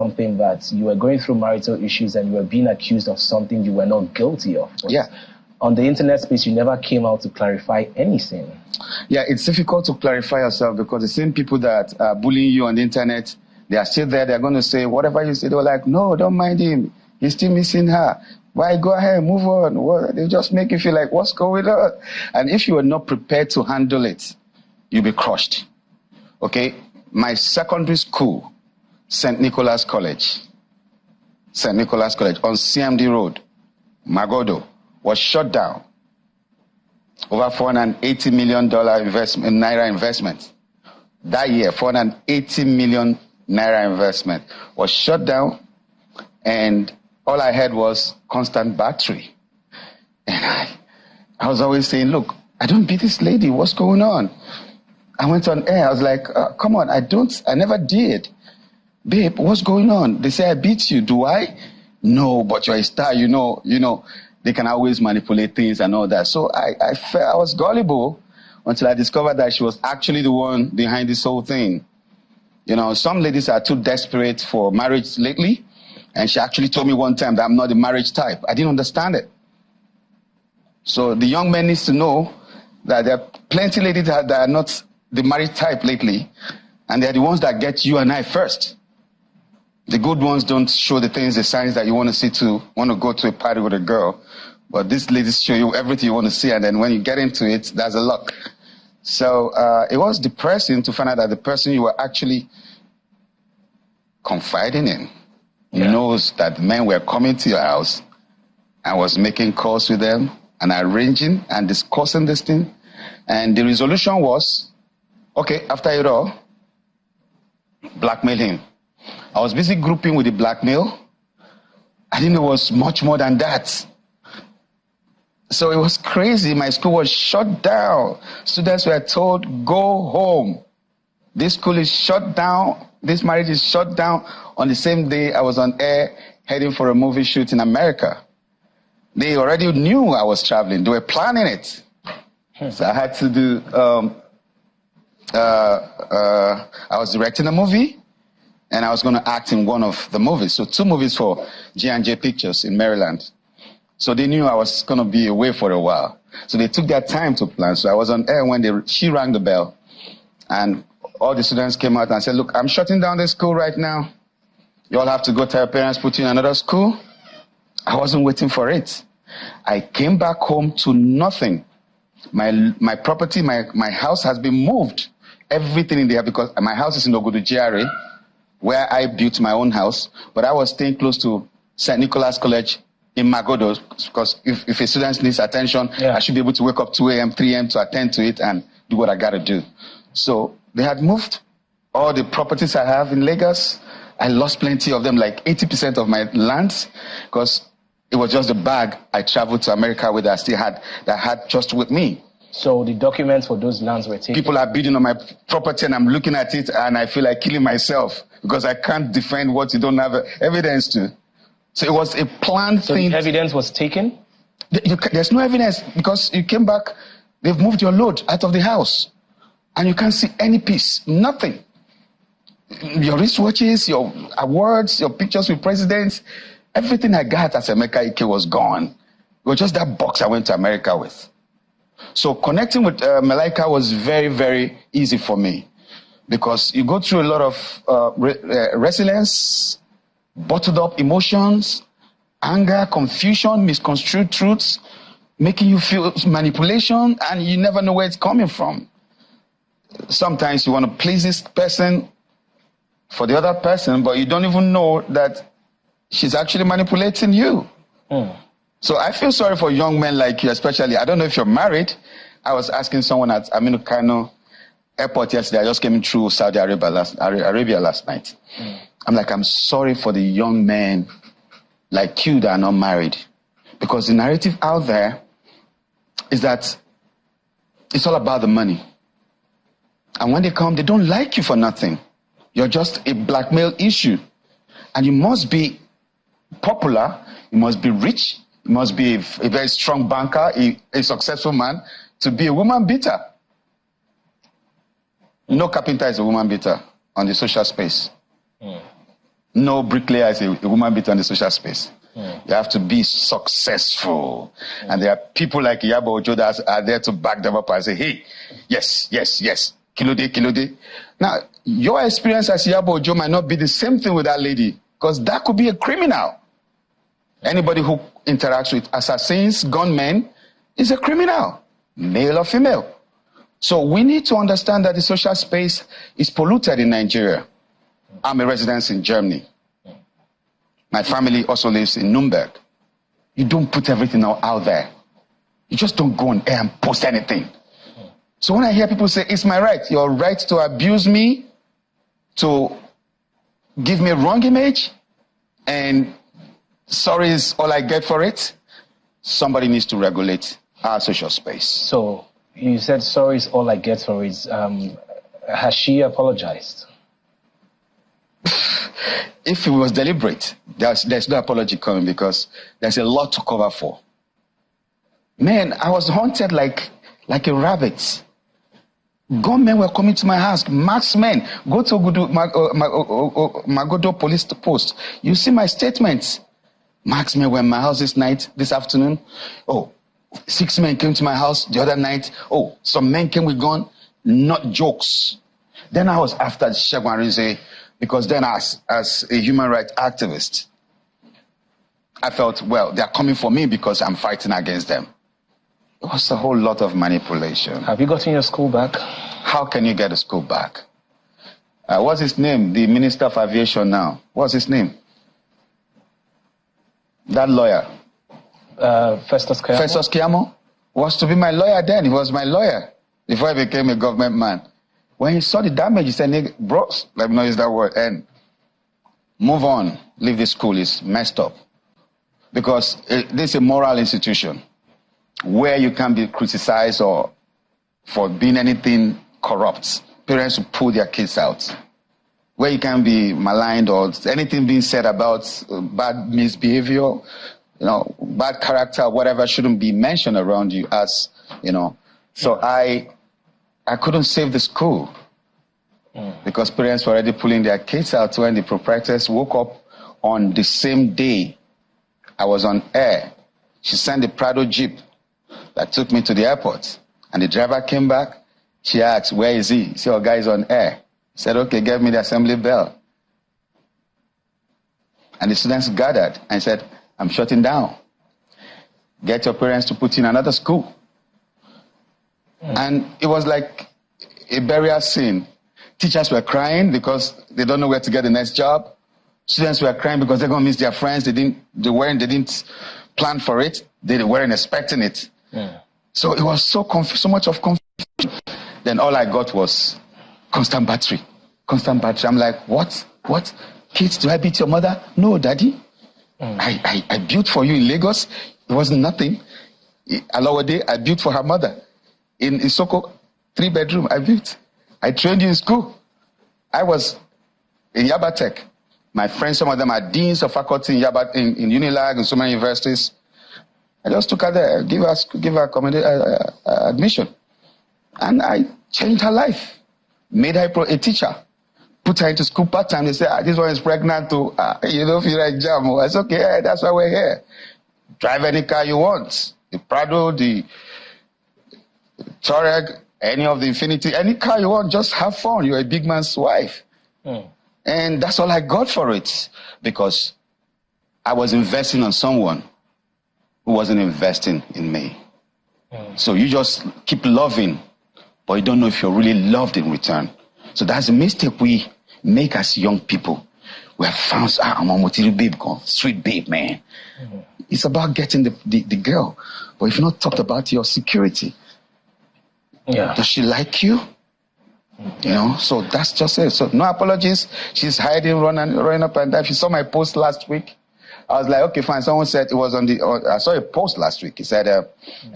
something that you were going through marital issues and you were being accused of something you were not guilty of. But yeah. On the internet space, you never came out to clarify anything. Yeah, it's difficult to clarify yourself because the same people that are bullying you on the internet, they are still there. They're going to say, whatever you say, they're like, no, don't mind him. He's still missing her. Why? Go ahead, move on. They just make you feel like, what's going on? And if you are not prepared to handle it, you'll be crushed. Okay? My secondary school, St. Nicholas College on CMD Road, Magodo, was shut down. Over $480 million naira investment. That year, 480 million naira investment was shut down, and all I had was constant battery. And I was always saying, look, I don't beat this lady. What's going on? I went on air. I was like, come on, I never did. Babe, what's going on? They say I beat you. Do I? No, but you're a star, you know, they can always manipulate things and all that. So I was gullible until I discovered that she was actually the one behind this whole thing. You know, some ladies are too desperate for marriage lately. And she actually told me one time that I'm not the marriage type. I didn't understand it. So the young men needs to know that there are plenty of ladies that are not the marriage type lately. And they're the ones that get you and I first. The good ones don't show the things, the signs that you want to go to a party with a girl. But these ladies show you everything you want to see. And then when you get into it, there's a luck. So it was depressing to find out that the person you were actually confiding in knows that men were coming to your house and was making calls with them and arranging and discussing this thing. And the resolution was, okay, after it all, blackmail him. I was busy grouping with the blackmail. I didn't know it was much more than that. So it was crazy. My school was shut down. Students were told, go home. This school is shut down. This marriage is shut down. On the same day, I was on air heading for a movie shoot in America. They already knew I was traveling. They were planning it. So I had to do, I was directing a movie and I was going to act in one of the movies. So 2 movies for G&J Pictures in Maryland. So they knew I was going to be away for a while. So they took their time to plan. So I was on air when she rang the bell. And all the students came out and said, look, I'm shutting down this school right now. You all have to go to your parents, put you in another school. I wasn't waiting for it. I came back home to nothing. My property, my house has been moved. Everything in there, because my house is in Ogudu GRA, where I built my own house. But I was staying close to St. Nicholas College in Magodo, because if a student needs attention, I should be able to wake up 2 a.m., 3 a.m. to attend to it and do what I got to do. So they had moved all the properties I have in Lagos. I lost plenty of them, like 80% of my lands, because it was just the bag I traveled to America with that had just with me. So the documents for those lands were taken? People are bidding on my property and I'm looking at it and I feel like killing myself because I can't defend what you don't have evidence to. So it was a planned thing. So the evidence was taken? There's no evidence because you came back, they've moved your load out of the house and you can't see any piece, nothing. Your wristwatches, your awards, your pictures with presidents, everything I got as Emeka Ike was gone. It was just that box I went to America with. So connecting with Malaika was very, very easy for me because you go through a lot of resilience, bottled up emotions, anger, confusion, misconstrued truths, making you feel manipulation, and you never know where it's coming from. Sometimes you want to please this person for the other person, but you don't even know that she's actually manipulating you. So I feel sorry for young men like you, especially. I don't know if you're married. I was asking someone at Aminu Kano airport yesterday. I just came through Saudi Arabia last night. I'm like, I'm sorry for the young men like you that are not married. Because the narrative out there is that it's all about the money. And when they come, they don't like you for nothing. You're just a blackmail issue. And you must be popular. You must be rich. You must be a very strong banker, a successful man, to be a woman beater. No carpenter is a woman beater on the social space. No bricklayer is a woman beater on the social space. You have to be successful. And there are people like Iyabo Ojo that are there to back them up and say, hey, yes, Kilode, Kilode. Now, your experience as Iyabo Ojo might not be the same thing with that lady, because that could be a criminal. Anybody who interacts with assassins, gunmen, is a criminal, male or female. So we need to understand that the social space is polluted in Nigeria. I'm a resident in Germany. My family also lives in Nuremberg. You don't put everything out there. You just don't go on air and post anything. So when I hear people say, it's my right, your right to abuse me, to give me a wrong image, and sorry is all I get for it, somebody needs to regulate our social space. So you said sorry is all I get for it. Has she apologized? If it was deliberate, there's no apology coming, because there's a lot to cover for. Man, I was haunted like a rabbit. Gunmen were coming to my house. Marksmen. Go to Magodo police post. You see my statements. Marksmen were in my house this afternoon. Oh, 6 men came to my house the other night. Oh, some men came with gun. Not jokes. Then I was after Segun Arinze, because then as a human rights activist, I felt, well, they're coming for me because I'm fighting against them. It was a whole lot of manipulation. Have you gotten your school back? How can you get a school back? What's his name? The Minister of Aviation now. What's his name? That lawyer. Festus Keyamo? Festus Keyamo was to be my lawyer then. He was my lawyer before I became a government man. When he saw the damage, he said, bro, let me not use that word, and move on. Leave this school. It's messed up. Because this is a moral institution where you can be criticized or for being anything corrupt. Parents will pull their kids out. Where you can be maligned or anything being said about bad misbehavior, bad character, whatever shouldn't be mentioned around you as, So I couldn't save the school because parents were already pulling their kids out when the proprietors woke up on the same day I was on air. She sent the Prado Jeep that took me to the airport. And the driver came back. She asked, where is he? He said, oh, guy is on air. He said, okay, give me the assembly bell. And the students gathered and said, I'm shutting down. Get your parents to put in another school. And it was like a burial scene. Teachers were crying because they don't know where to get the next job. Students were crying because they're going to miss their friends. They didn't plan for it. They weren't expecting it. So it was so much of confusion. Then all I got was constant battery. I'm like, what? Kids, do I beat your mother? No, daddy. I built for you in Lagos. It wasn't nothing. Alawade, I built for her mother. In Isoko, 3-bedroom, I built. I trained you in school. I was in Yabatech. My friends, some of them are deans of faculty in Unilag and so many universities. I just took her there, give her admission. And I changed her life. Made her a teacher. Put her into school part-time. They said, this one is pregnant too. You don't feel like jam. I said, okay, that's why we're here. Drive any car you want. The Prado, the Touareg, any of the Infinity, any car you want, just have fun. You're a big man's wife. And that's all I got for it, because I was investing on someone who wasn't investing in me. So you just keep loving, but you don't know if you're really loved in return. So that's a mistake we make as young people. We have found, I'm a Motiru babe, sweet babe, man. It's about getting the girl. But if you not talked about your security, does she like you? So that's just it. So no apologies. She's hiding, running up and down. She saw my post last week. I was like, okay, fine. Someone said it was I saw a post last week. He said,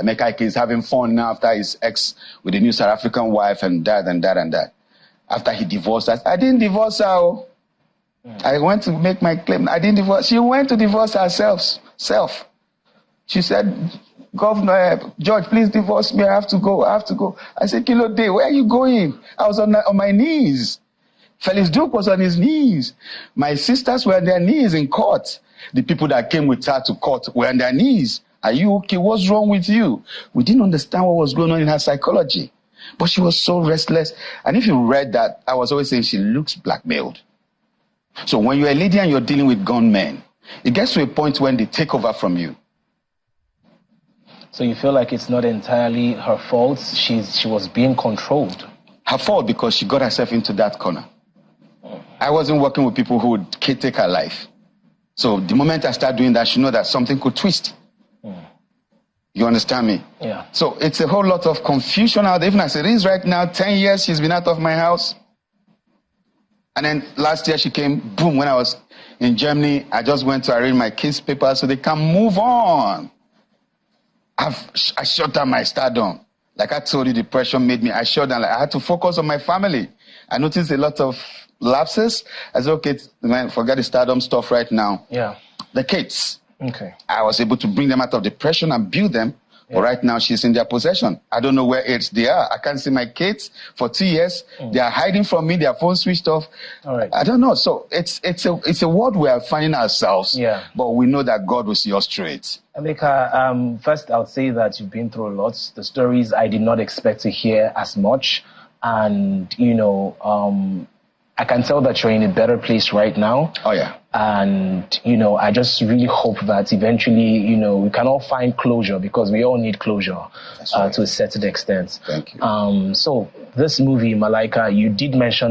Emeka Ike is having fun now after his ex with a new South African wife and that and that and that. After he divorced us. I didn't divorce her. I went to make my claim. I didn't divorce. She went to divorce herself. She said, Governor, George, please divorce me. I have to go. I said, Kilo Day, where are you going? I was on my knees. Felix Duke was on his knees. My sisters were on their knees in court. The people that came with her to court were on their knees. Are you okay? What's wrong with you? We didn't understand what was going on in her psychology. But she was so restless. And if you read that, I was always saying she looks blackmailed. So when you're a lady and you're dealing with gunmen, it gets to a point when they take over from you. So you feel like it's not entirely her fault? She was being controlled. Her fault because she got herself into that corner. I wasn't working with people who would take her life. So the moment I start doing that, she know that something could twist. You understand me? Yeah. So it's a whole lot of confusion out there. Even as it is right now, 10 years she's been out of my house. And then last year she came, boom, when I was in Germany, I just went to arrange my kids' papers so they can move on. I shut down my stardom. Like I told you, depression made me, I shut down. Like I had to focus on my family. I noticed a lot of lapses. I said, okay, man, forget the stardom stuff right now. Yeah. The kids. Okay. I was able to bring them out of depression and build them. Yeah. But right now she's in their possession. I don't know where else they are. I can't see my kids for 2 years. They are hiding from me. Their phone switched off. All right. I don't know. So it's a world we are finding ourselves. Yeah. But we know that God will see us through it. Emeka, first I would say that you've been through a lot. The stories I did not expect to hear as much. And, you know, I can tell that you're in a better place right now. Oh, yeah. And, you know, I just really hope that eventually, you know, we can all find closure because we all need closure to a certain extent. Thank you. So this movie, Malaika, you did mention that